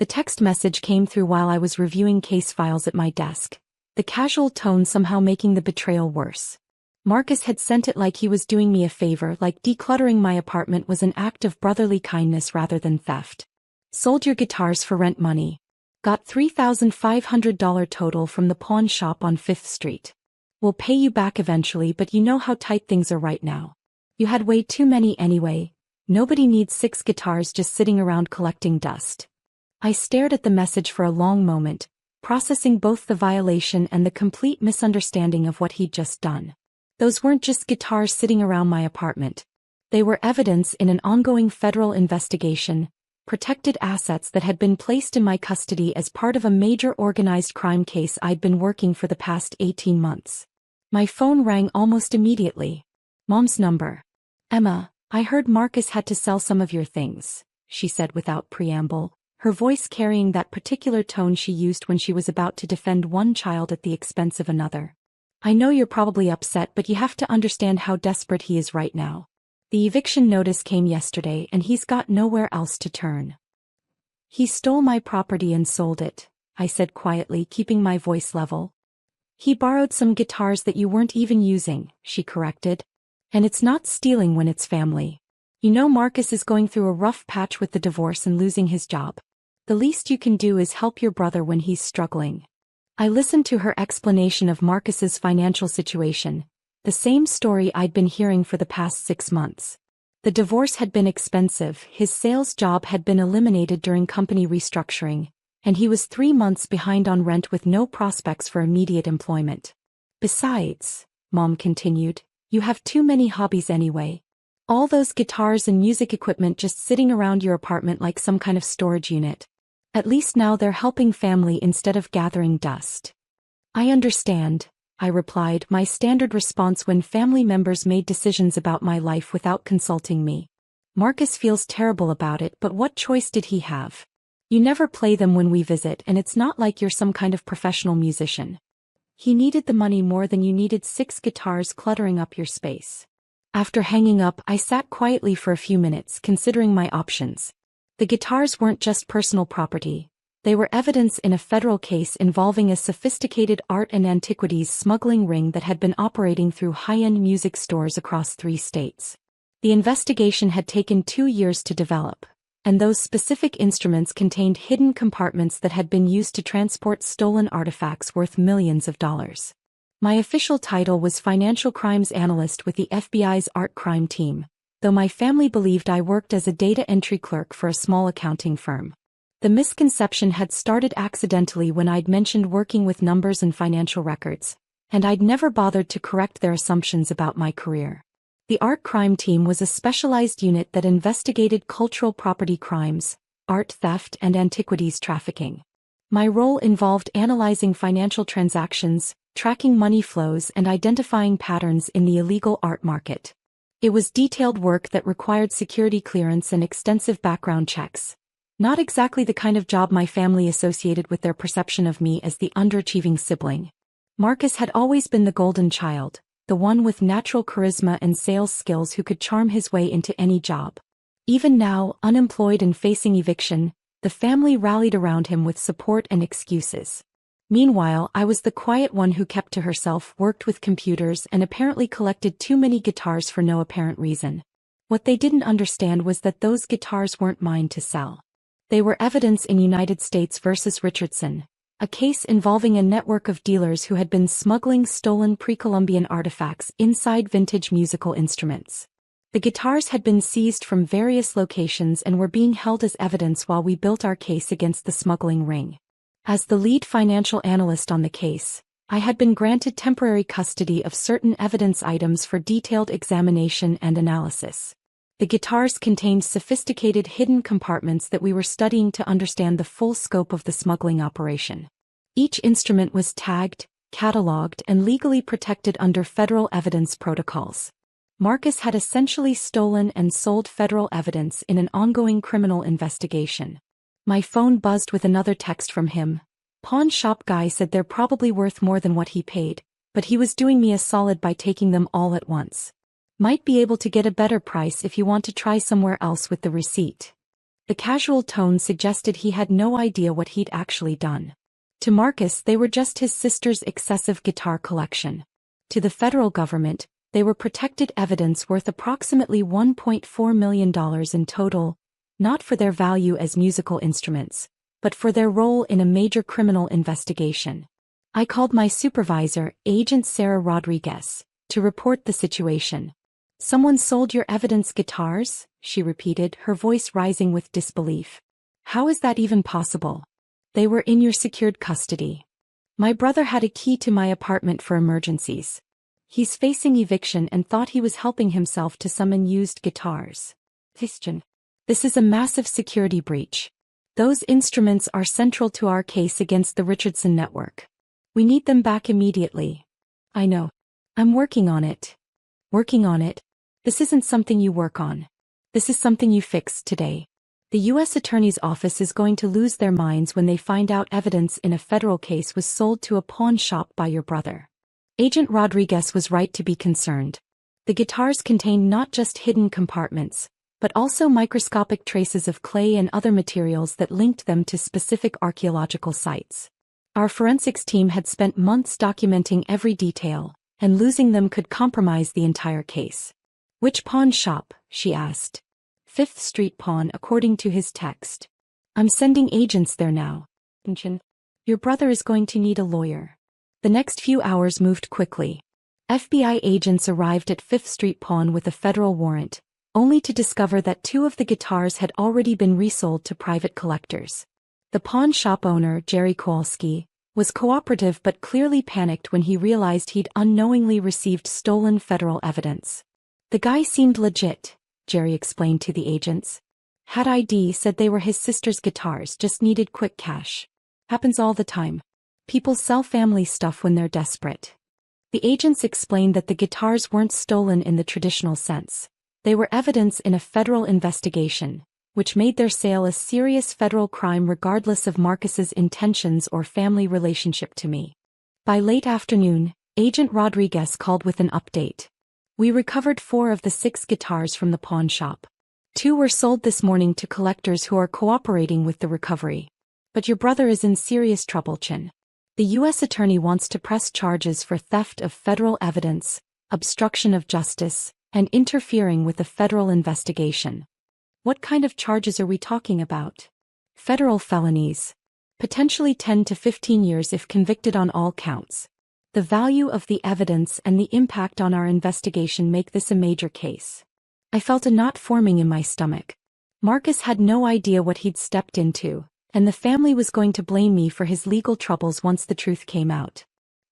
The text message came through while I was reviewing case files at my desk, the casual tone somehow making the betrayal worse. Marcus had sent it like he was doing me a favor, like decluttering my apartment was an act of brotherly kindness rather than theft. Sold your guitars for rent money. Got $3,500 total from the pawn shop on 5th Street. We'll pay you back eventually, but you know how tight things are right now. You had way too many anyway. Nobody needs 6 guitars just sitting around collecting dust. I stared at the message for a long moment, processing both the violation and the complete misunderstanding of what he'd just done. Those weren't just guitars sitting around my apartment. They were evidence in an ongoing federal investigation, protected assets that had been placed in my custody as part of a major organized crime case I'd been working for the past 18 months. My phone rang almost immediately. Mom's number. Emma, I heard Marcus had to sell some of your things, she said without preamble, her voice carrying that particular tone she used when she was about to defend one child at the expense of another. I know you're probably upset, but you have to understand how desperate he is right now. The eviction notice came yesterday and he's got nowhere else to turn. He stole my property and sold it, I said quietly, keeping my voice level. He borrowed some guitars that you weren't even using, she corrected. And it's not stealing when it's family. You know Marcus is going through a rough patch with the divorce and losing his job. The least you can do is help your brother when he's struggling. I listened to her explanation of Marcus's financial situation, the same story I'd been hearing for the past 6 months. The divorce had been expensive, his sales job had been eliminated during company restructuring, and he was 3 months behind on rent with no prospects for immediate employment. Besides, Mom continued, you have too many hobbies anyway. All those guitars and music equipment just sitting around your apartment like some kind of storage unit. At least now they're helping family instead of gathering dust. I understand, I replied, my standard response when family members made decisions about my life without consulting me. Marcus feels terrible about it, but what choice did he have? You never play them when we visit, and it's not like you're some kind of professional musician. He needed the money more than you needed 6 guitars cluttering up your space. After hanging up, I sat quietly for a few minutes, considering my options. The guitars weren't just personal property. They were evidence in a federal case involving a sophisticated art and antiquities smuggling ring that had been operating through high-end music stores across 3 states. The investigation had taken 2 years to develop, and those specific instruments contained hidden compartments that had been used to transport stolen artifacts worth millions of dollars. My official title was Financial Crimes Analyst with the FBI's Art Crime Team, though my family believed I worked as a data entry clerk for a small accounting firm. The misconception had started accidentally when I'd mentioned working with numbers and financial records, and I'd never bothered to correct their assumptions about my career. The Art Crime Team was a specialized unit that investigated cultural property crimes, art theft, and antiquities trafficking. My role involved analyzing financial transactions, tracking money flows, and identifying patterns in the illegal art market. It was detailed work that required security clearance and extensive background checks. Not exactly the kind of job my family associated with their perception of me as the underachieving sibling. Marcus had always been the golden child, the one with natural charisma and sales skills who could charm his way into any job. Even now, unemployed and facing eviction, the family rallied around him with support and excuses. Meanwhile, I was the quiet one who kept to herself, worked with computers, and apparently collected too many guitars for no apparent reason. What they didn't understand was that those guitars weren't mine to sell. They were evidence in United States versus Richardson, a case involving a network of dealers who had been smuggling stolen pre-Columbian artifacts inside vintage musical instruments. The guitars had been seized from various locations and were being held as evidence while we built our case against the smuggling ring. As the lead financial analyst on the case, I had been granted temporary custody of certain evidence items for detailed examination and analysis. The guitars contained sophisticated hidden compartments that we were studying to understand the full scope of the smuggling operation. Each instrument was tagged, cataloged, and legally protected under federal evidence protocols. Marcus had essentially stolen and sold federal evidence in an ongoing criminal investigation. My phone buzzed with another text from him. Pawn shop guy said they're probably worth more than what he paid, but he was doing me a solid by taking them all at once. Might be able to get a better price if you want to try somewhere else with the receipt. The casual tone suggested he had no idea what he'd actually done. To Marcus, they were just his sister's excessive guitar collection. To the federal government, they were protected evidence worth approximately $1.4 million in total, not for their value as musical instruments, but for their role in a major criminal investigation. I called my supervisor, Agent Sarah Rodriguez, to report the situation. "Someone sold your evidence guitars?" she repeated, her voice rising with disbelief. "How is that even possible? They were in your secured custody. My brother had a key to my apartment for emergencies. He's facing eviction and thought he was helping himself to some unused guitars. This is a massive security breach. Those instruments are central to our case against the Richardson network. We need them back immediately." "I know. I'm working on it." "Working on it? This isn't something you work on. This is something you fix today. The U.S. Attorney's Office is going to lose their minds when they find out evidence in a federal case was sold to a pawn shop by your brother." Agent Rodriguez was right to be concerned. The guitars contained not just hidden compartments, but also microscopic traces of clay and other materials that linked them to specific archaeological sites. Our forensics team had spent months documenting every detail, and losing them could compromise the entire case. "Which pawn shop?" she asked. "Fifth Street Pawn," according to his text. "I'm sending agents there now. Your brother is going to need a lawyer." The next few hours moved quickly. FBI agents arrived at Fifth Street Pawn with a federal warrant, only to discover that 2 of the guitars had already been resold to private collectors. The pawn shop owner, Jerry Kowalski, was cooperative but clearly panicked when he realized he'd unknowingly received stolen federal evidence. "The guy seemed legit," Jerry explained to the agents. "Had ID, said they were his sister's guitars, just needed quick cash. Happens all the time. People sell family stuff when they're desperate." The agents explained that the guitars weren't stolen in the traditional sense. They were evidence in a federal investigation, which made their sale a serious federal crime regardless of Marcus's intentions or family relationship to me. By late afternoon, Agent Rodriguez called with an update. "We recovered 4 of the 6 guitars from the pawn shop. 2 were sold this morning to collectors who are cooperating with the recovery. But your brother is in serious trouble, Chin. The U.S. Attorney wants to press charges for theft of federal evidence, obstruction of justice, and interfering with a federal investigation." "What kind of charges are we talking about?" "Federal felonies. Potentially 10 to 15 years if convicted on all counts. The value of the evidence and the impact on our investigation make this a major case." I felt a knot forming in my stomach. Marcus had no idea what he'd stepped into, and the family was going to blame me for his legal troubles once the truth came out.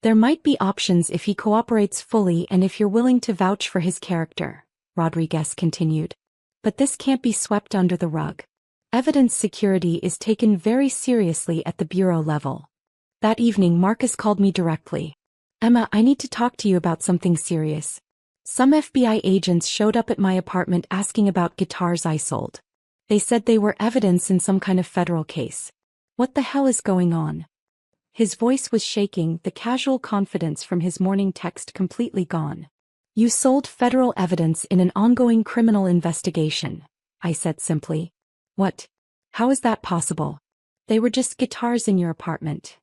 "There might be options if he cooperates fully and if you're willing to vouch for his character," Rodriguez continued. "But this can't be swept under the rug. Evidence security is taken very seriously at the bureau level." That evening, Marcus called me directly. "Emma, I need to talk to you about something serious. Some FBI agents showed up at my apartment asking about guitars I sold. They said they were evidence in some kind of federal case. What the hell is going on?" His voice was shaking, the casual confidence from his morning text completely gone. "You sold federal evidence in an ongoing criminal investigation," I said simply. "What? How is that possible? They were just guitars in your apartment."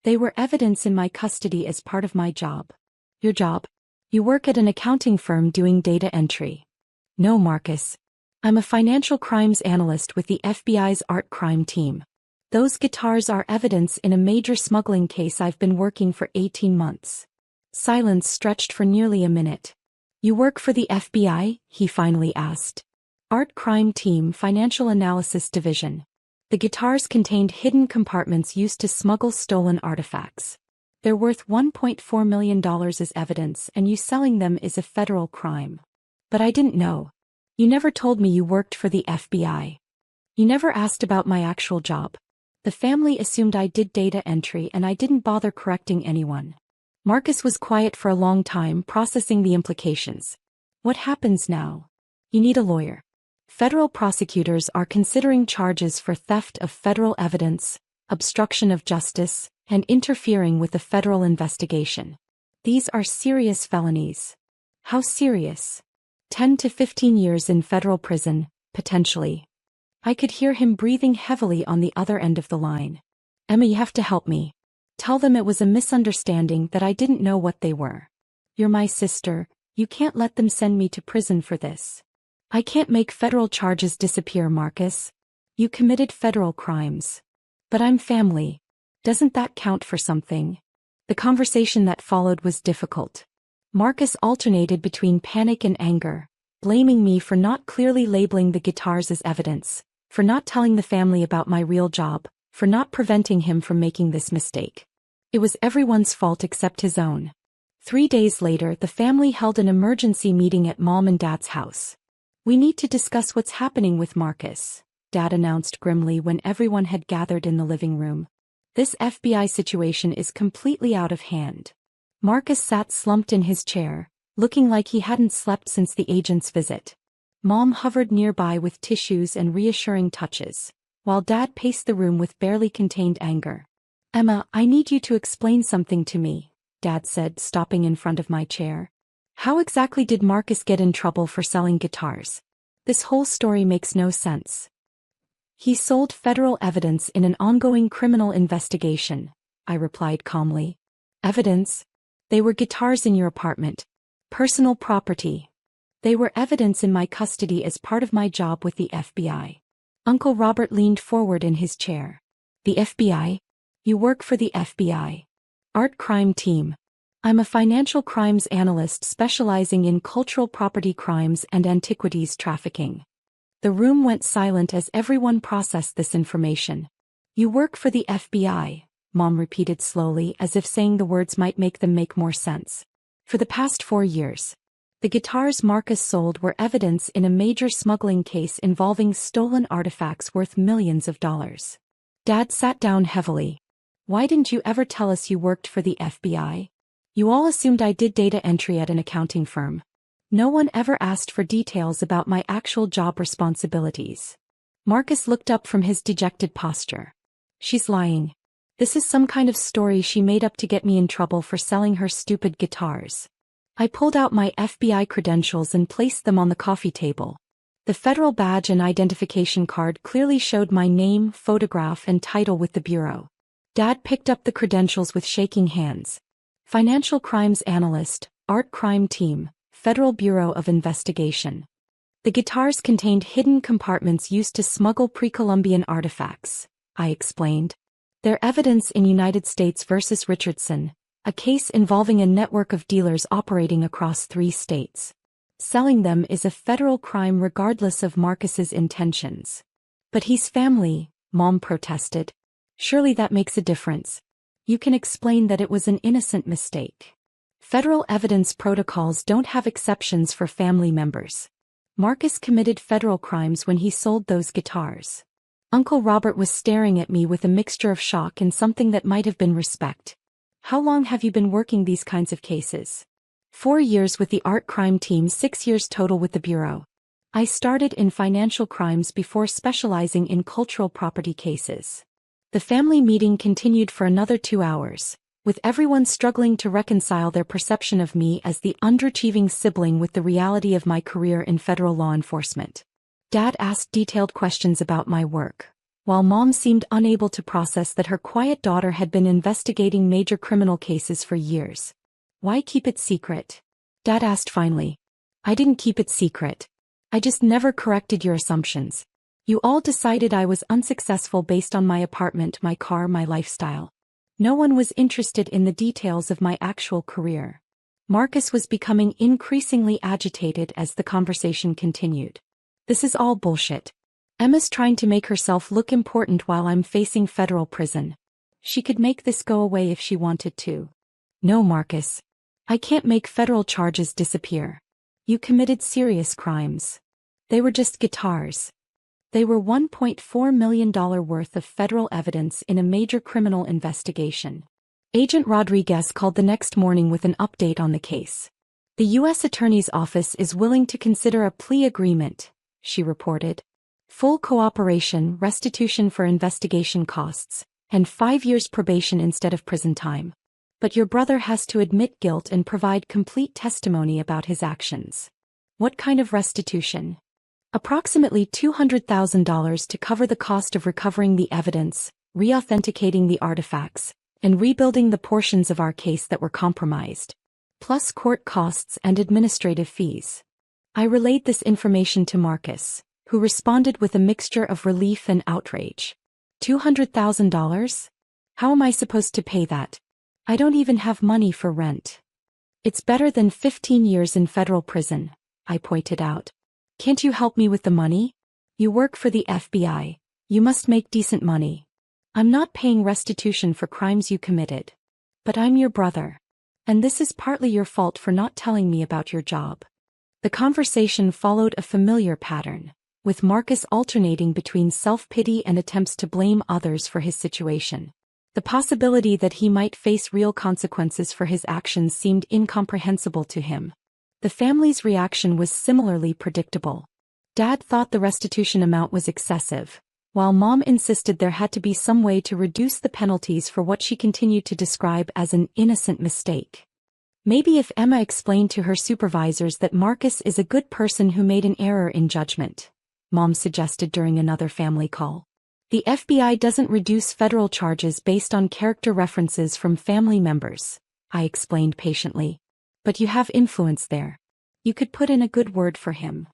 "They were evidence in my custody as part of my job." "Your job? You work at an accounting firm doing data entry." "No, Marcus. I'm a financial crimes analyst with the FBI's art crime team. Those guitars are evidence in a major smuggling case I've been working for 18 months. Silence stretched for nearly a minute. "You work for the FBI?" he finally asked. "Art crime team, financial analysis division." The guitars contained hidden compartments used to smuggle stolen artifacts. They're worth $1.4 million as evidence, and you selling them is a federal crime. "But I didn't know. You never told me you worked for the FBI. You never asked about my actual job. The family assumed I did data entry and I didn't bother correcting anyone." Marcus was quiet for a long time, processing the implications. "What happens now?" "You need a lawyer. Federal prosecutors are considering charges for theft of federal evidence, obstruction of justice, and interfering with the federal investigation. These are serious felonies." "How serious?" 10 to 15 years in federal prison, potentially. I could hear him breathing heavily on the other end of the line. Emma, you have to help me. Tell them it was a misunderstanding, that I didn't know what they were. You're my sister, you can't let them send me to prison for this. I can't make federal charges disappear, Marcus. You committed federal crimes. But I'm family. Doesn't that count for something? The conversation that followed was difficult. Marcus alternated between panic and anger, blaming me for not clearly labeling the guitars as evidence, for not telling the family about my real job, for not preventing him from making this mistake. It was everyone's fault except his own. 3 days later, the family held an emergency meeting at Mom and Dad's house. We need to discuss what's happening with Marcus, Dad announced grimly when everyone had gathered in the living room. This FBI situation is completely out of hand. Marcus sat slumped in his chair, looking like he hadn't slept since the agent's visit. Mom hovered nearby with tissues and reassuring touches, while Dad paced the room with barely contained anger. Emma, I need you to explain something to me, Dad said, stopping in front of my chair. How exactly did Marcus get in trouble for selling guitars? This whole story makes no sense. He sold federal evidence in an ongoing criminal investigation, I replied calmly. Evidence? They were guitars in your apartment. Personal property. They were evidence in my custody as part of my job with the FBI. Uncle Robert leaned forward in his chair. The FBI? You work for the FBI. Art crime team. I'm a financial crimes analyst specializing in cultural property crimes and antiquities trafficking. The room went silent as everyone processed this information. You work for the FBI, Mom repeated slowly, as if saying the words might make them make more sense. For the past 4 years. The guitars Marcus sold were evidence in a major smuggling case involving stolen artifacts worth millions of dollars. Dad sat down heavily. Why didn't you ever tell us you worked for the FBI? You all assumed I did data entry at an accounting firm. No one ever asked for details about my actual job responsibilities. Marcus looked up from his dejected posture. She's lying. This is some kind of story she made up to get me in trouble for selling her stupid guitars. I pulled out my FBI credentials and placed them on the coffee table. The federal badge and identification card clearly showed my name, photograph, and title with the Bureau. Dad picked up the credentials with shaking hands. Financial Crimes Analyst, Art Crime Team, Federal Bureau of Investigation. The guitars contained hidden compartments used to smuggle pre-Columbian artifacts, I explained. They're evidence in United States versus Richardson, a case involving a network of dealers operating across 3 states. Selling them is a federal crime regardless of Marcus's intentions. But he's family, Mom protested. Surely that makes a difference. You can explain that it was an innocent mistake. Federal evidence protocols don't have exceptions for family members. Marcus committed federal crimes when he sold those guitars. Uncle Robert was staring at me with a mixture of shock and something that might have been respect. How long have you been working these kinds of cases? 4 years with the art crime team, 6 years total with the Bureau. I started in financial crimes before specializing in cultural property cases. The family meeting continued for another 2 hours, with everyone struggling to reconcile their perception of me as the underachieving sibling with the reality of my career in federal law enforcement. Dad asked detailed questions about my work, while Mom seemed unable to process that her quiet daughter had been investigating major criminal cases for years. Why keep it secret? Dad asked finally. I didn't keep it secret. I just never corrected your assumptions. You all decided I was unsuccessful based on my apartment, my car, my lifestyle. No one was interested in the details of my actual career. Marcus was becoming increasingly agitated as the conversation continued. This is all bullshit. Emma's trying to make herself look important while I'm facing federal prison. She could make this go away if she wanted to. No, Marcus. I can't make federal charges disappear. You committed serious crimes. They were just guitars. They were $1.4 million worth of federal evidence in a major criminal investigation. Agent Rodriguez called the next morning with an update on the case. The U.S. Attorney's Office is willing to consider a plea agreement, she reported. Full cooperation, restitution for investigation costs, and 5 years probation instead of prison time. But your brother has to admit guilt and provide complete testimony about his actions. What kind of restitution? Approximately $200,000 to cover the cost of recovering the evidence, re-authenticating the artifacts, and rebuilding the portions of our case that were compromised, plus court costs and administrative fees. I relayed this information to Marcus, who responded with a mixture of relief and outrage. $200,000? How am I supposed to pay that? I don't even have money for rent. It's better than 15 years in federal prison, I pointed out. Can't you help me with the money? You work for the FBI. You must make decent money. I'm not paying restitution for crimes you committed. But I'm your brother. And this is partly your fault for not telling me about your job. The conversation followed a familiar pattern, with Marcus alternating between self-pity and attempts to blame others for his situation. The possibility that he might face real consequences for his actions seemed incomprehensible to him. The family's reaction was similarly predictable. Dad thought the restitution amount was excessive, while Mom insisted there had to be some way to reduce the penalties for what she continued to describe as an innocent mistake. Maybe if Emma explained to her supervisors that Marcus is a good person who made an error in judgment, Mom suggested during another family call. The FBI doesn't reduce federal charges based on character references from family members, I explained patiently. But you have influence there. You could put in a good word for him.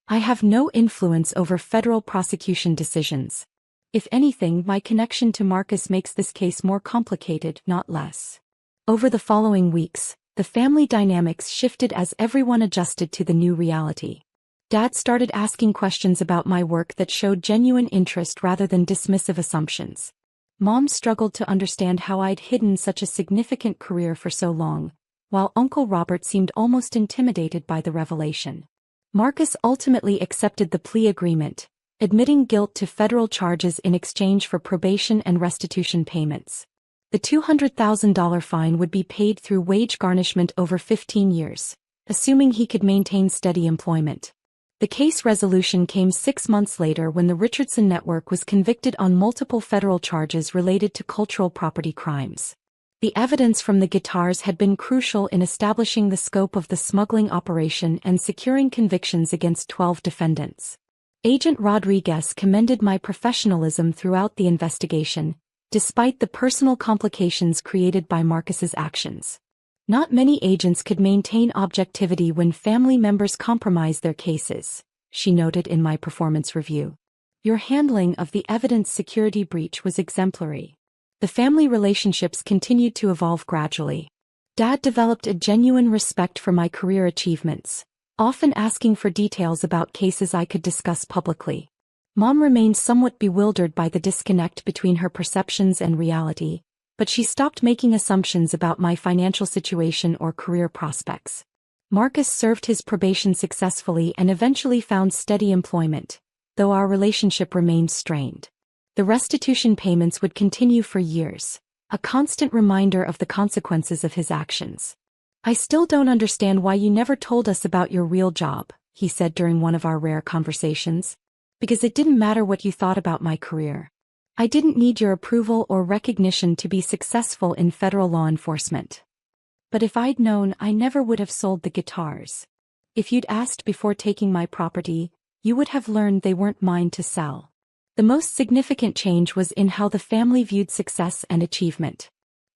I have no influence over federal prosecution decisions. If anything, my connection to Marcus makes this case more complicated, not less. Over the following weeks, the family dynamics shifted as everyone adjusted to the new reality. Dad started asking questions about my work that showed genuine interest rather than dismissive assumptions. Mom struggled to understand how I'd hidden such a significant career for so long, while Uncle Robert seemed almost intimidated by the revelation. Marcus ultimately accepted the plea agreement, admitting guilt to federal charges in exchange for probation and restitution payments. The $200,000 fine would be paid through wage garnishment over 15 years, assuming he could maintain steady employment. The case resolution came 6 months later when the Richardson Network was convicted on multiple federal charges related to cultural property crimes. The evidence from the guitars had been crucial in establishing the scope of the smuggling operation and securing convictions against 12 defendants. Agent Rodriguez commended my professionalism throughout the investigation, despite the personal complications created by Marcus's actions. Not many agents could maintain objectivity when family members compromise their cases, she noted in my performance review. Your handling of the evidence security breach was exemplary. The family relationships continued to evolve gradually. Dad developed a genuine respect for my career achievements, often asking for details about cases I could discuss publicly. Mom remained somewhat bewildered by the disconnect between her perceptions and reality, but she stopped making assumptions about my financial situation or career prospects. Marcus served his probation successfully and eventually found steady employment, though our relationship remained strained. The restitution payments would continue for years, a constant reminder of the consequences of his actions. I still don't understand why you never told us about your real job, he said during one of our rare conversations. Because it didn't matter what you thought about my career. I didn't need your approval or recognition to be successful in federal law enforcement. But if I'd known, I never would have sold the guitars. If you'd asked before taking my property, you would have learned they weren't mine to sell. The most significant change was in how the family viewed success and achievement.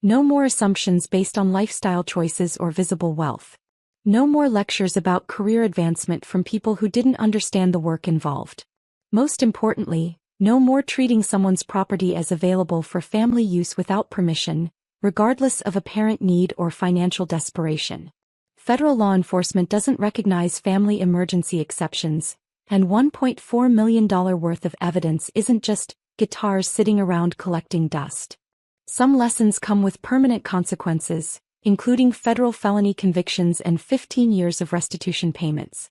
No more assumptions based on lifestyle choices or visible wealth. No more lectures about career advancement from people who didn't understand the work involved. Most importantly, no more treating someone's property as available for family use without permission, regardless of apparent need or financial desperation. Federal law enforcement doesn't recognize family emergency exceptions, and $1.4 million worth of evidence isn't just guitars sitting around collecting dust. Some lessons come with permanent consequences, including federal felony convictions and 15 years of restitution payments.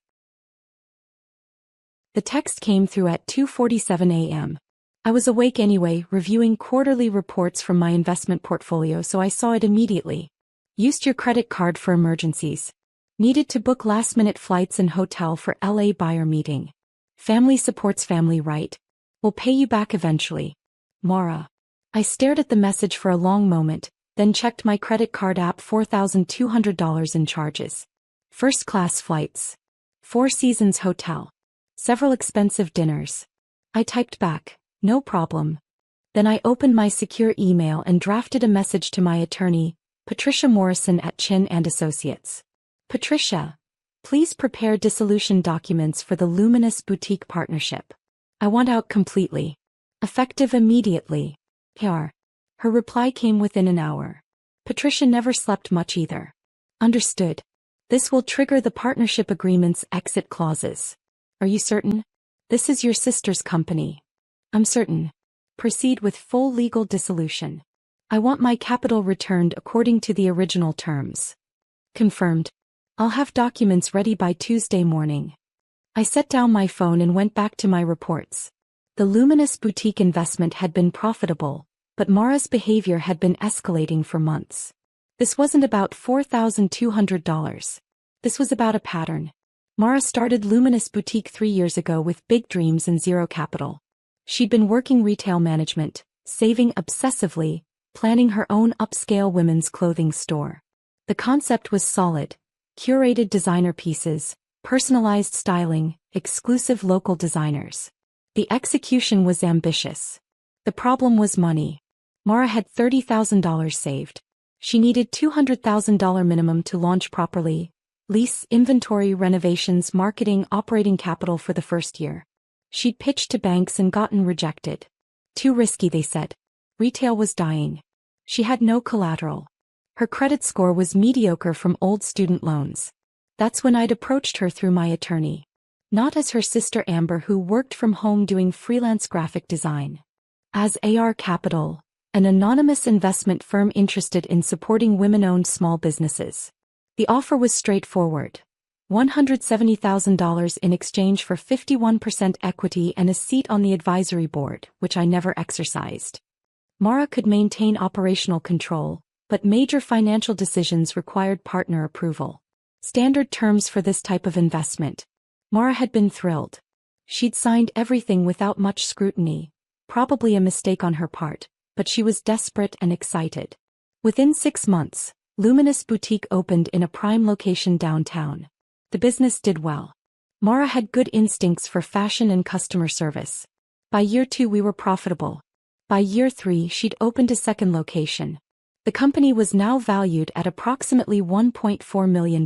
The text came through at 2:47 a.m. I was awake anyway, reviewing quarterly reports from my investment portfolio, so I saw it immediately. Used your credit card for emergencies. Needed to book last-minute flights and hotel for LA buyer meeting. Family supports family, right? Will pay you back eventually. Mara. I stared at the message for a long moment, then checked my credit card app. $4,200 in charges. First-class flights. Four Seasons Hotel. Several expensive dinners. I typed back, no problem. Then I opened my secure email and drafted a message to my attorney, Patricia Morrison at Chin and Associates. Patricia, please prepare dissolution documents for the Luminous Boutique Partnership. I want out completely. Effective immediately. PR. Her reply came within an hour. Patricia never slept much either. Understood. This will trigger the partnership agreement's exit clauses. Are you certain? This is your sister's company. I'm certain. Proceed with full legal dissolution. I want my capital returned according to the original terms. Confirmed. I'll have documents ready by Tuesday morning. I set down my phone and went back to my reports. The Luminous Boutique investment had been profitable, but Mara's behavior had been escalating for months. This wasn't about $4,200. This was about a pattern. Mara started Luminous Boutique 3 years ago with big dreams and zero capital. She'd been working retail management, saving obsessively, planning her own upscale women's clothing store. The concept was solid: curated designer pieces, personalized styling, exclusive local designers. The execution was ambitious. The problem was money. Mara had $30,000 saved. She needed $200,000 minimum to launch properly: lease, inventory, renovations, marketing, operating capital for the first year. She'd pitched to banks and gotten rejected. Too risky, they said. Retail was dying. She had no collateral. Her credit score was mediocre from old student loans. That's when I'd approached her through my attorney. Not as her sister Amber, who worked from home doing freelance graphic design. As AR Capital, an anonymous investment firm interested in supporting women-owned small businesses. The offer was straightforward. $170,000 in exchange for 51% equity and a seat on the advisory board, which I never exercised. Mara could maintain operational control, but major financial decisions required partner approval. Standard terms for this type of investment. Mara had been thrilled. She'd signed everything without much scrutiny, probably a mistake on her part, but she was desperate and excited. Within 6 months, Luminous Boutique opened in a prime location downtown. The business did well. Mara had good instincts for fashion and customer service. By year 2 we were profitable. By year 3 she'd opened a second location. The company was now valued at approximately $1.4 million.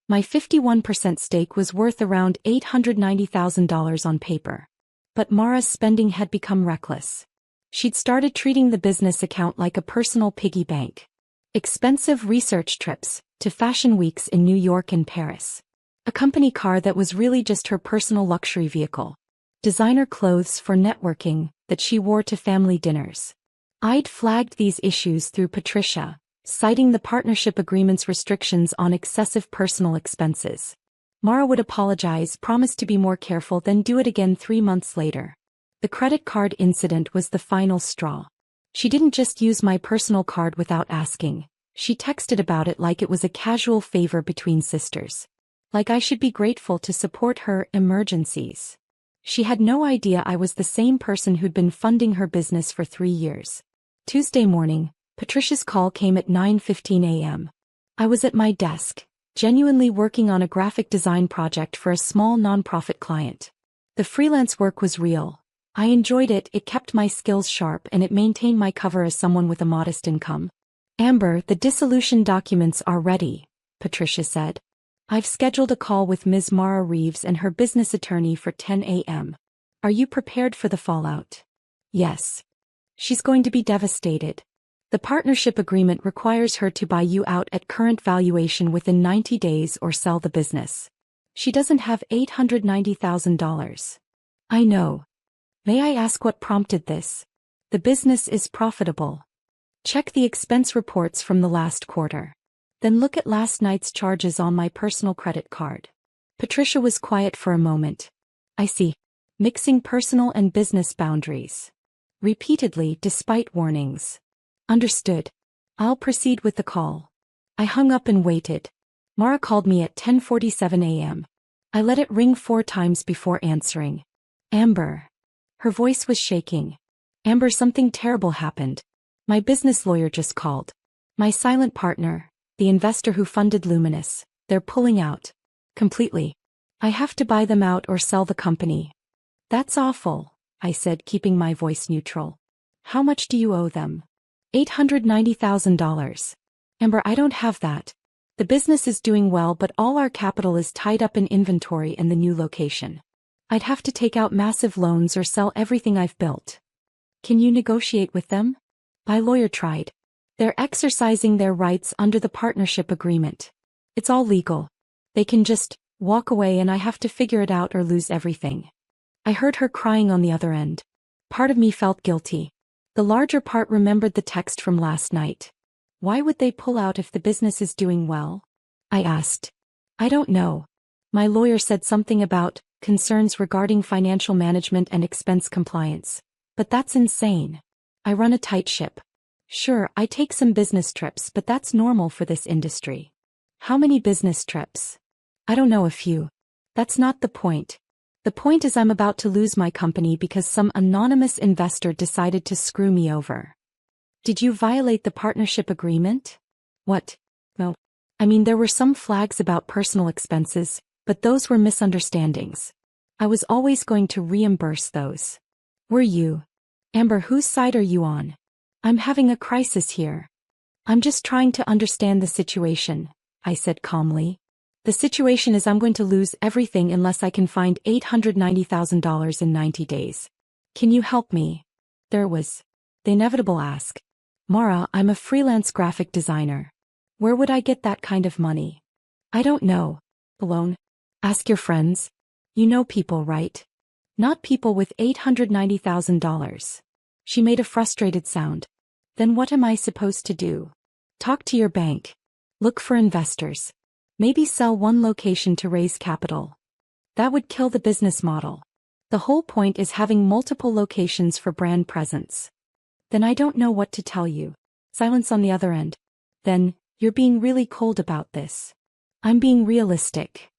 My 51% stake was worth around $890,000 on paper. But Mara's spending had become reckless. She'd started treating the business account like a personal piggy bank. Expensive research trips to fashion weeks in New York and Paris. A company car that was really just her personal luxury vehicle. Designer clothes for networking that she wore to family dinners. I'd flagged these issues through Patricia, citing the partnership agreement's restrictions on excessive personal expenses. Mara would apologize, promise to be more careful, then do it again 3 months later. The credit card incident was the final straw. She didn't just use my personal card without asking. She texted about it like it was a casual favor between sisters. Like I should be grateful to support her emergencies. She had no idea I was the same person who'd been funding her business for 3 years. Tuesday morning, Patricia's call came at 9:15 a.m. I was at my desk, genuinely working on a graphic design project for a small nonprofit client. The freelance work was real. I enjoyed it, it kept my skills sharp, and it maintained my cover as someone with a modest income. Amber, the dissolution documents are ready, Patricia said. I've scheduled a call with Ms. Mara Reeves and her business attorney for 10 a.m. Are you prepared for the fallout? Yes. She's going to be devastated. The partnership agreement requires her to buy you out at current valuation within 90 days or sell the business. She doesn't have $890,000. I know. May I ask what prompted this? The business is profitable. Check the expense reports from the last quarter. Then look at last night's charges on my personal credit card. Patricia was quiet for a moment. I see. Mixing personal and business boundaries. Repeatedly, despite warnings. Understood. I'll proceed with the call. I hung up and waited. Mara called me at 10:47 a.m. I let it ring 4 times before answering. Amber. Her voice was shaking. Amber, something terrible happened. My business lawyer just called. My silent partner, the investor who funded Luminous, they're pulling out. Completely. I have to buy them out or sell the company. That's awful, I said, keeping my voice neutral. How much do you owe them? $890,000. Amber, I don't have that. The business is doing well, but all our capital is tied up in inventory and the new location. I'd have to take out massive loans or sell everything I've built. Can you negotiate with them? My lawyer tried. They're exercising their rights under the partnership agreement. It's all legal. They can just walk away and I have to figure it out or lose everything. I heard her crying on the other end. Part of me felt guilty. The larger part remembered the text from last night. Why would they pull out if the business is doing well? I asked. I don't know. My lawyer said something about concerns regarding financial management and expense compliance. But that's insane. I run a tight ship. Sure, I take some business trips, but that's normal for this industry. How many business trips? I don't know, a few. That's not the point. The point is I'm about to lose my company because some anonymous investor decided to screw me over. Did you violate the partnership agreement? What? No. I mean, there were some flags about personal expenses, but those were misunderstandings. I was always going to reimburse those. Were you? Amber, whose side are you on? I'm having a crisis here. I'm just trying to understand the situation, I said calmly. The situation is I'm going to lose everything unless I can find $890,000 in 90 days. Can you help me? There was the inevitable ask. Mara, I'm a freelance graphic designer. Where would I get that kind of money? I don't know. Alone? Ask your friends. You know people, right? Not people with $890,000. She made a frustrated sound. Then what am I supposed to do? Talk to your bank. Look for investors. Maybe sell one location to raise capital. That would kill the business model. The whole point is having multiple locations for brand presence. Then I don't know what to tell you. Silence on the other end. Then, you're being really cold about this. I'm being realistic.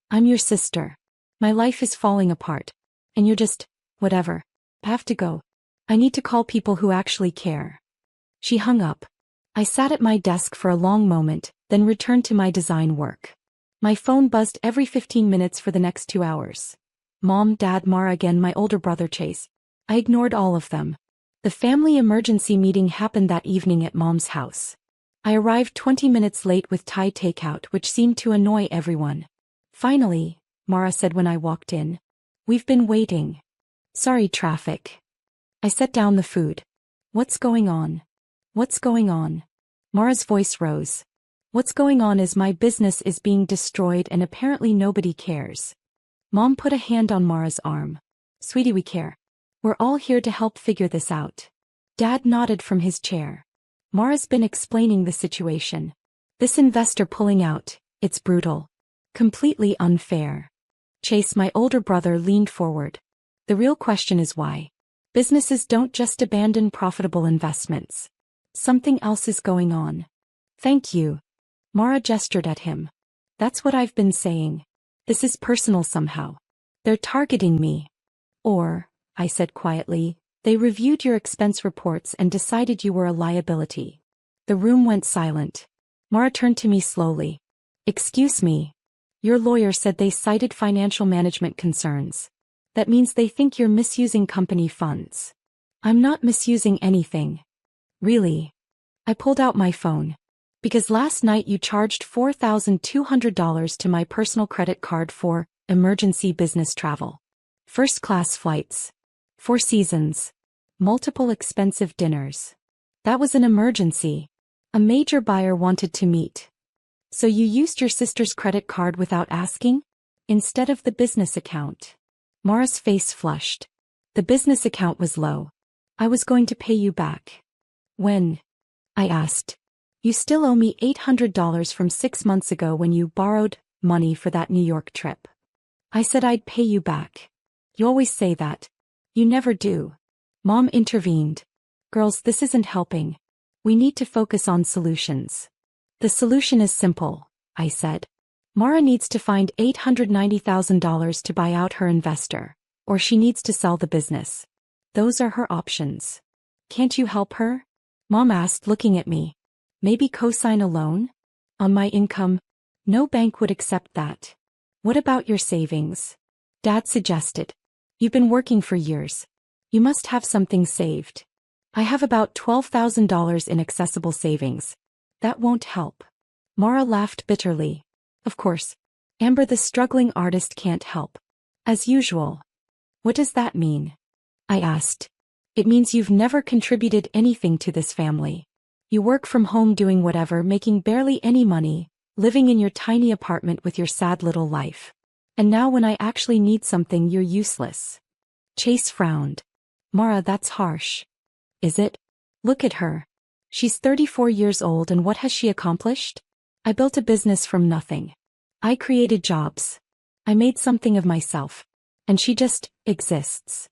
I'm your sister. My life is falling apart. And you're just, whatever. I have to go. I need to call people who actually care. She hung up. I sat at my desk for a long moment, then returned to my design work. My phone buzzed every 15 minutes for the next 2 hours. Mom, Dad, Mara again, my older brother Chase. I ignored all of them. The family emergency meeting happened that evening at Mom's house. I arrived 20 minutes late with Thai takeout, which seemed to annoy everyone. Finally, Mara said when I walked in. We've been waiting. Sorry, traffic. I set down the food. What's going on? What's going on? Mara's voice rose. What's going on is my business is being destroyed and apparently nobody cares. Mom put a hand on Mara's arm. Sweetie, we care. We're all here to help figure this out. Dad nodded from his chair. Mara's been explaining the situation. This investor pulling out, it's brutal. Completely unfair. Chase, my older brother, leaned forward. The real question is why. Businesses don't just abandon profitable investments. Something else is going on. Thank you. Mara gestured at him. That's what I've been saying. This is personal somehow. They're targeting me. Or, I said quietly, they reviewed your expense reports and decided you were a liability. The room went silent. Mara turned to me slowly. Excuse me. Your lawyer said they cited financial management concerns. That means they think you're misusing company funds. I'm not misusing anything. Really? I pulled out my phone. Because last night you charged $4,200 to my personal credit card for emergency business travel. First-class flights. 4 seasons. Multiple expensive dinners. That was an emergency. A major buyer wanted to meet. So you used your sister's credit card without asking? Instead of the business account. Mara's face flushed. The business account was low. I was going to pay you back. When? I asked. You still owe me $800 from 6 months ago when you borrowed money for that New York trip. I said I'd pay you back. You always say that. You never do. Mom intervened. Girls, this isn't helping. We need to focus on solutions. The solution is simple, I said. Mara needs to find $890,000 to buy out her investor, or she needs to sell the business. Those are her options. Can't you help her? Mom asked, looking at me. Maybe co-sign a loan? On my income? No bank would accept that. What about your savings? Dad suggested. You've been working for years. You must have something saved. I have about $12,000 in accessible savings. That won't help. Mara laughed bitterly. Of course. Amber, the struggling artist, can't help. As usual. What does that mean? I asked. It means you've never contributed anything to this family. You work from home doing whatever, making barely any money, living in your tiny apartment with your sad little life. And now when I actually need something, you're useless. Chase frowned. Mara, that's harsh. Is it? Look at her. She's 34 years old, and what has she accomplished? I built a business from nothing. I created jobs. I made something of myself. And she just exists.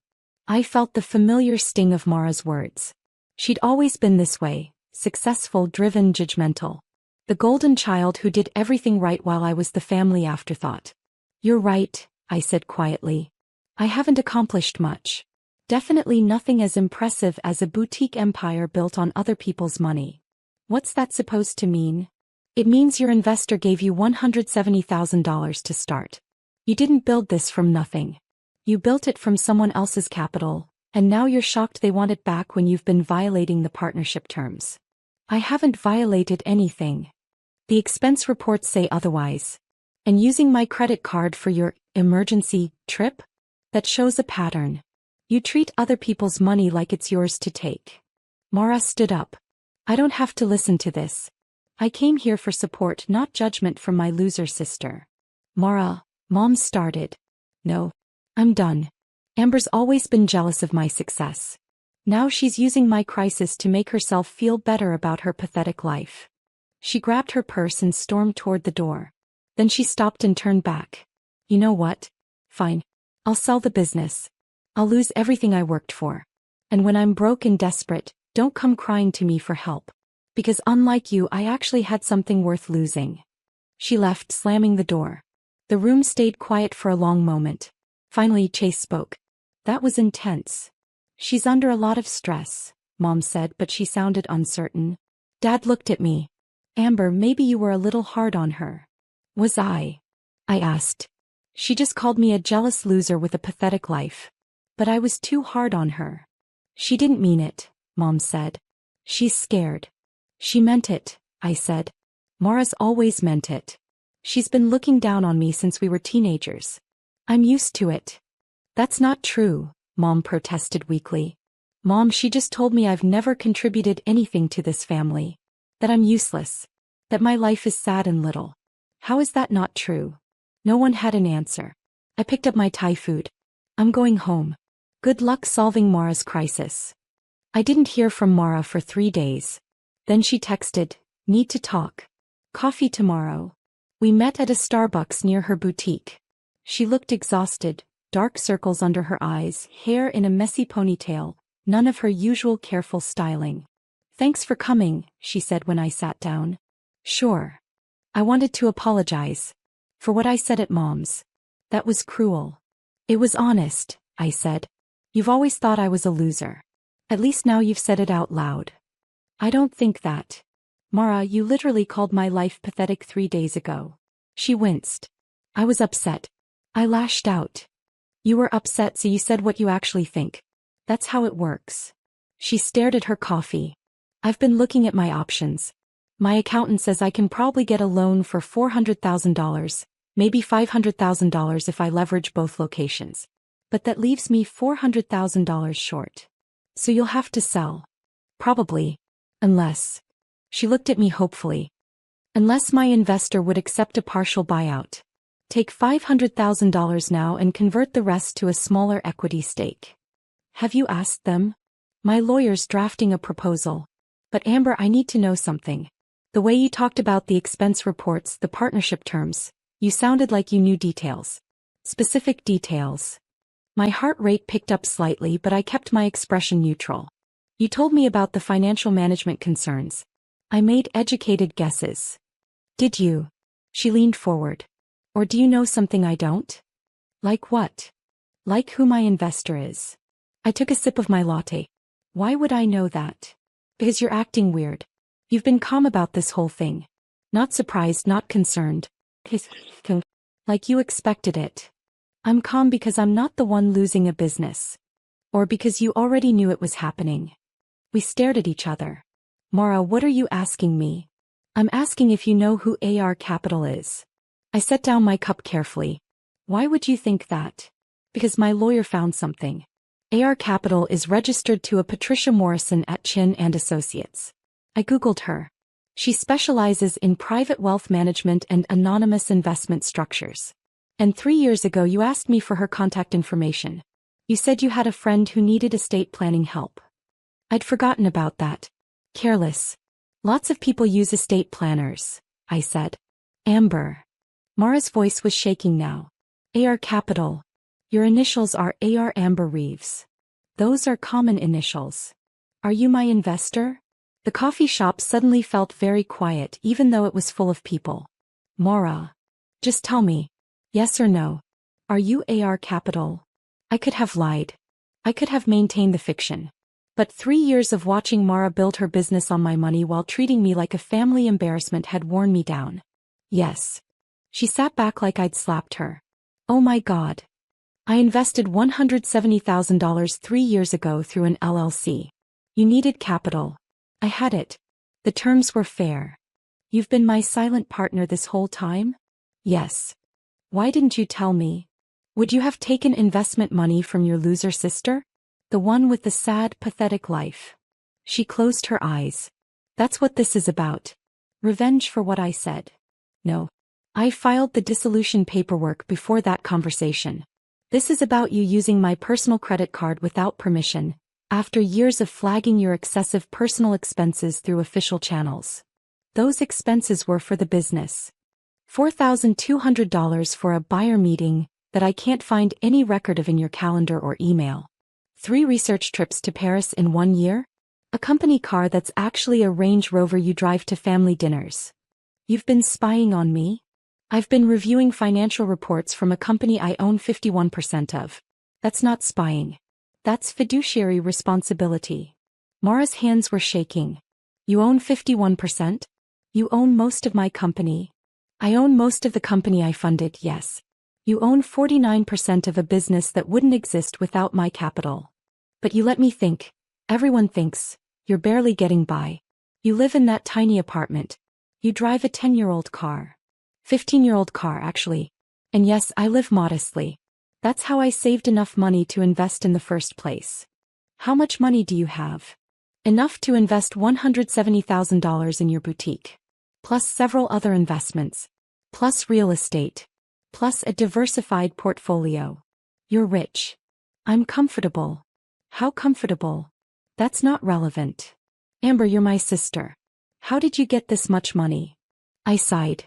I felt the familiar sting of Mara's words. She'd always been this way, successful, driven, judgmental. The golden child who did everything right while I was the family afterthought. You're right, I said quietly. I haven't accomplished much. Definitely nothing as impressive as a boutique empire built on other people's money. What's that supposed to mean? It means your investor gave you $170,000 to start. You didn't build this from nothing. You built it from someone else's capital, and now you're shocked they want it back when you've been violating the partnership terms. I haven't violated anything. The expense reports say otherwise. And using my credit card for your emergency trip? That shows a pattern. You treat other people's money like it's yours to take. Mara stood up. I don't have to listen to this. I came here for support, not judgment from my loser sister. Mara, Mom started. No. I'm done. Amber's always been jealous of my success. Now she's using my crisis to make herself feel better about her pathetic life. She grabbed her purse and stormed toward the door. Then she stopped and turned back. You know what? Fine. I'll sell the business. I'll lose everything I worked for. And when I'm broke and desperate, don't come crying to me for help. Because unlike you, I actually had something worth losing. She left, slamming the door. The room stayed quiet for a long moment. Finally, Chase spoke. That was intense. She's under a lot of stress, Mom said, but she sounded uncertain. Dad looked at me. Amber, maybe you were a little hard on her. Was I? I asked. She just called me a jealous loser with a pathetic life. But I was too hard on her. She didn't mean it, Mom said. She's scared. She meant it, I said. Mara's always meant it. She's been looking down on me since we were teenagers. I'm used to it. That's not true, Mom protested weakly. Mom, she just told me I've never contributed anything to this family. That I'm useless. That my life is sad and little. How is that not true? No one had an answer. I picked up my Thai food. I'm going home. Good luck solving Mara's crisis. I didn't hear from Mara for 3 days. Then she texted, need to talk. Coffee tomorrow. We met at a Starbucks near her boutique. She looked exhausted, dark circles under her eyes, hair in a messy ponytail, none of her usual careful styling. Thanks for coming, she said when I sat down. Sure. I wanted to apologize. For what I said at Mom's. That was cruel. It was honest, I said. You've always thought I was a loser. At least now you've said it out loud. I don't think that. Mara, you literally called my life pathetic 3 days ago. She winced. I was upset. I lashed out. You were upset, so you said what you actually think. That's how it works. She stared at her coffee. I've been looking at my options. My accountant says I can probably get a loan for $400,000, maybe $500,000 if I leverage both locations. But that leaves me $400,000 short. So you'll have to sell. Probably. Unless. She looked at me hopefully. Unless my investor would accept a partial buyout. Take $500,000 now and convert the rest to a smaller equity stake. Have you asked them? My lawyer's drafting a proposal. But Amber, I need to know something. The way you talked about the expense reports, the partnership terms, you sounded like you knew details. Specific details. My heart rate picked up slightly, but I kept my expression neutral. You told me about the financial management concerns. I made educated guesses. Did you? She leaned forward. Or do you know something I don't? Like what? Like who my investor is. I took a sip of my latte. Why would I know that? Because you're acting weird. You've been calm about this whole thing. Not surprised, not concerned. Like you expected it. I'm calm because I'm not the one losing a business. Or because you already knew it was happening. We stared at each other. Mara, what are you asking me? I'm asking if you know who AR Capital is. I set down my cup carefully. Why would you think that? Because my lawyer found something. AR Capital is registered to a Patricia Morrison at Chin and Associates. I googled her. She specializes in private wealth management and anonymous investment structures. And 3 years ago you asked me for her contact information. You said you had a friend who needed estate planning help. I'd forgotten about that. Careless. Lots of people use estate planners, I said. Amber. Mara's voice was shaking now. AR Capital. Your initials are AR Amber Reeves. Those are common initials. Are you my investor? The coffee shop suddenly felt very quiet even though it was full of people. Mara. Just tell me. Yes or no. Are you AR Capital? I could have lied. I could have maintained the fiction. But 3 years of watching Mara build her business on my money while treating me like a family embarrassment had worn me down. Yes. She sat back like I'd slapped her. Oh my God. I invested $170,000 3 years ago through an LLC. You needed capital. I had it. The terms were fair. You've been my silent partner this whole time? Yes. Why didn't you tell me? Would you have taken investment money from your loser sister? The one with the sad, pathetic life. She closed her eyes. That's what this is about. Revenge for what I said. No. I filed the dissolution paperwork before that conversation. This is about you using my personal credit card without permission, after years of flagging your excessive personal expenses through official channels. Those expenses were for the business. $4,200 for a buyer meeting that I can't find any record of in your calendar or email. 3 research trips to Paris in 1 year? A company car that's actually a Range Rover you drive to family dinners. You've been spying on me? I've been reviewing financial reports from a company I own 51% of. That's not spying. That's fiduciary responsibility. Mara's hands were shaking. You own 51%? You own most of my company. I own most of the company I funded, yes. You own 49% of a business that wouldn't exist without my capital. But you let me think. Everyone thinks. You're barely getting by. You live in that tiny apartment. You drive a 10-year-old car. 15-year-old car, actually. And yes, I live modestly. That's how I saved enough money to invest in the first place. How much money do you have? Enough to invest $170,000 in your boutique. Plus several other investments. Plus real estate. Plus a diversified portfolio. You're rich. I'm comfortable. How comfortable? That's not relevant. Amber, you're my sister. How did you get this much money? I sighed.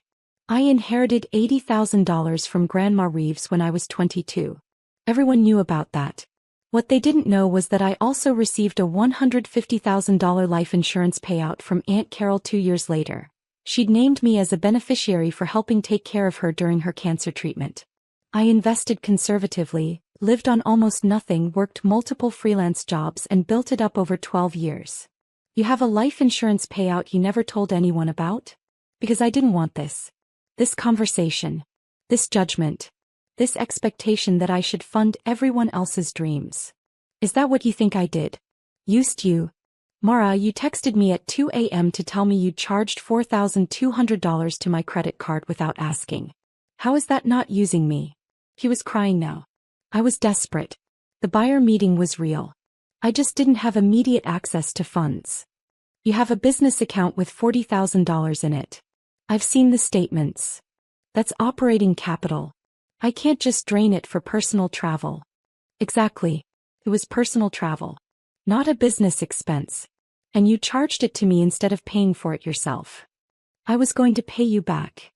I inherited $80,000 from Grandma Reeves when I was 22. Everyone knew about that. What they didn't know was that I also received a $150,000 life insurance payout from Aunt Carol 2 years later. She'd named me as a beneficiary for helping take care of her during her cancer treatment. I invested conservatively, lived on almost nothing, worked multiple freelance jobs and built it up over 12 years. You have a life insurance payout you never told anyone about? Because I didn't want this. This conversation. This judgment. This expectation that I should fund everyone else's dreams. Is that what you think I did? Used you? Mara, you texted me at 2 a.m. to tell me you'd charged $4,200 to my credit card without asking. How is that not using me? He was crying now. I was desperate. The buyer meeting was real. I just didn't have immediate access to funds. You have a business account with $40,000 in it. I've seen the statements. That's operating capital. I can't just drain it for personal travel. Exactly. It was personal travel. Not a business expense. And you charged it to me instead of paying for it yourself. I was going to pay you back.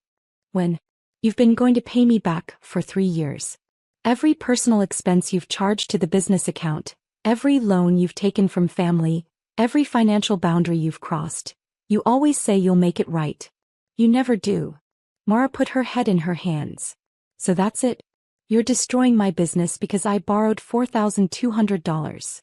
When? You've been going to pay me back for 3 years. Every personal expense you've charged to the business account, every loan you've taken from family, every financial boundary you've crossed. You always say you'll make it right. You never do. Mara put her head in her hands. So that's it? You're destroying my business because I borrowed $4,200.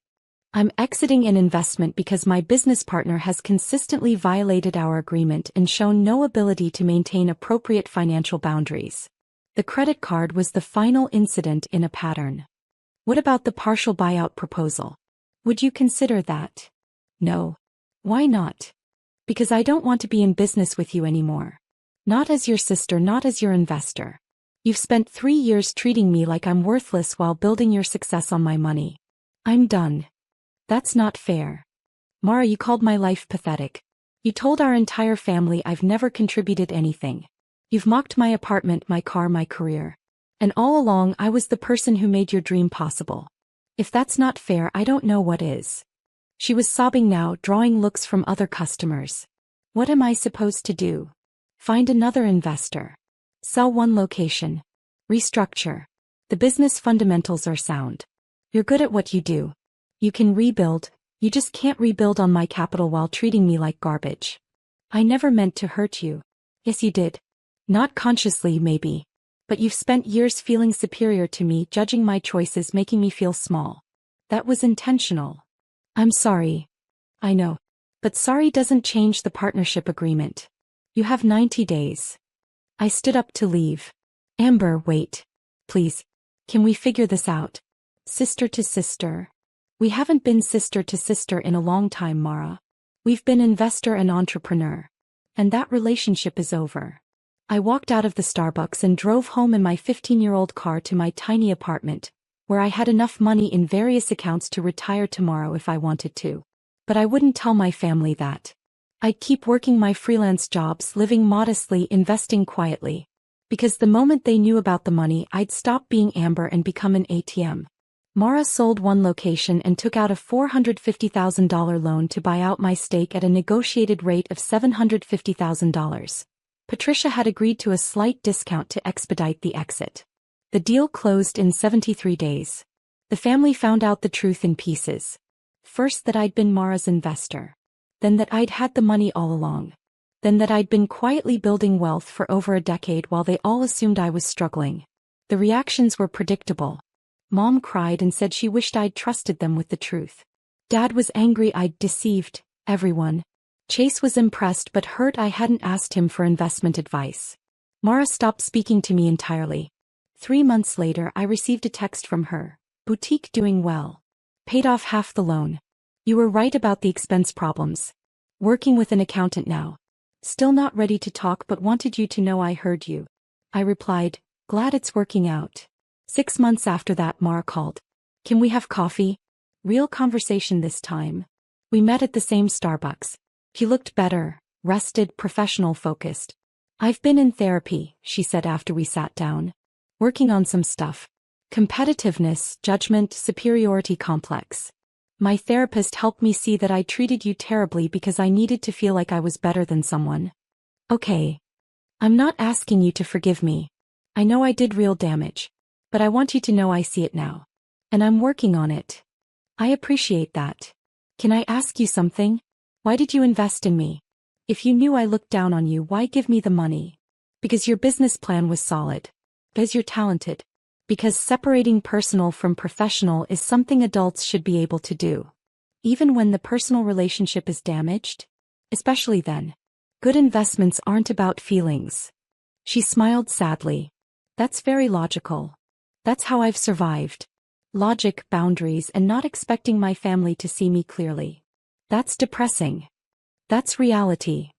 I'm exiting an investment because my business partner has consistently violated our agreement and shown no ability to maintain appropriate financial boundaries. The credit card was the final incident in a pattern. What about the partial buyout proposal? Would you consider that? No. Why not? Because I don't want to be in business with you anymore. Not as your sister, not as your investor. You've spent 3 years treating me like I'm worthless while building your success on my money. I'm done. That's not fair. Mara, you called my life pathetic. You told our entire family I've never contributed anything. You've mocked my apartment, my car, my career. And all along I was the person who made your dream possible. If that's not fair, I don't know what is. She was sobbing now, drawing looks from other customers. What am I supposed to do? Find another investor. Sell one location. Restructure. The business fundamentals are sound. You're good at what you do. You can rebuild, you just can't rebuild on my capital while treating me like garbage. I never meant to hurt you. Yes, you did. Not consciously, maybe. But you've spent years feeling superior to me, judging my choices, making me feel small. That was intentional. I'm sorry. I know. But sorry doesn't change the partnership agreement. You have 90 days. I stood up to leave. Amber, wait. Please. Can we figure this out? Sister to sister. We haven't been sister to sister in a long time, Mara. We've been investor and entrepreneur. And that relationship is over. I walked out of the Starbucks and drove home in my 15-year-old car to my tiny apartment, where I had enough money in various accounts to retire tomorrow if I wanted to. But I wouldn't tell my family that. I'd keep working my freelance jobs, living modestly, investing quietly. Because the moment they knew about the money, I'd stop being Amber and become an ATM. Mara sold one location and took out a $450,000 loan to buy out my stake at a negotiated rate of $750,000. Patricia had agreed to a slight discount to expedite the exit. The deal closed in 73 days. The family found out the truth in pieces. First, that I'd been Mara's investor. Then that I'd had the money all along. Then that I'd been quietly building wealth for over a decade while they all assumed I was struggling. The reactions were predictable. Mom cried and said she wished I'd trusted them with the truth. Dad was angry I'd deceived everyone. Chase was impressed but hurt I hadn't asked him for investment advice. Mara stopped speaking to me entirely. 3 months later, I received a text from her. Boutique doing well. Paid off half the loan. You were right about the expense problems. Working with an accountant now. Still not ready to talk but wanted you to know I heard you. I replied, glad it's working out. 6 months after that, Mara called. Can we have coffee? Real conversation this time. We met at the same Starbucks. He looked better, rested, professional, focused. I've been in therapy, she said after we sat down. Working on some stuff. Competitiveness, judgment, superiority complex. My therapist helped me see that I treated you terribly because I needed to feel like I was better than someone. Okay. I'm not asking you to forgive me. I know I did real damage. But I want you to know I see it now. And I'm working on it. I appreciate that. Can I ask you something? Why did you invest in me? If you knew I looked down on you, why give me the money? Because your business plan was solid. Because you're talented. Because separating personal from professional is something adults should be able to do. Even when the personal relationship is damaged? Especially then. Good investments aren't about feelings. She smiled sadly. That's very logical. That's how I've survived. Logic, boundaries, and not expecting my family to see me clearly. That's depressing. That's reality.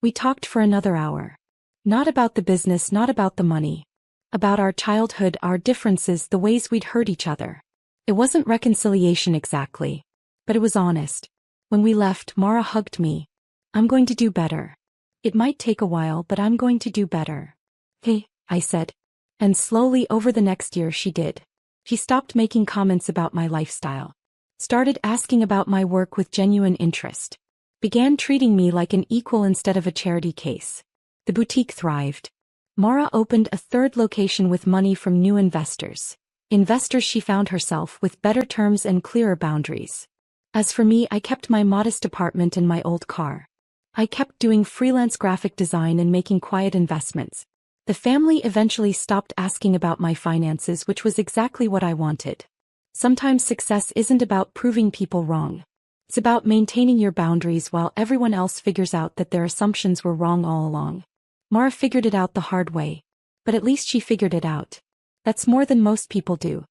We talked for another hour. Not about the business, not about the money. About our childhood, our differences, the ways we'd hurt each other. It wasn't reconciliation exactly. But it was honest. When we left, Mara hugged me. I'm going to do better. It might take a while, but I'm going to do better. Hey, I said. And slowly over the next year she did. She stopped making comments about my lifestyle. Started asking about my work with genuine interest. Began treating me like an equal instead of a charity case. The boutique thrived. Mara opened a third location with money from new investors. Investors she found herself with better terms and clearer boundaries. As for me, I kept my modest apartment and my old car. I kept doing freelance graphic design and making quiet investments. The family eventually stopped asking about my finances, which was exactly what I wanted. Sometimes success isn't about proving people wrong. It's about maintaining your boundaries while everyone else figures out that their assumptions were wrong all along. Mara figured it out the hard way. But at least she figured it out. That's more than most people do.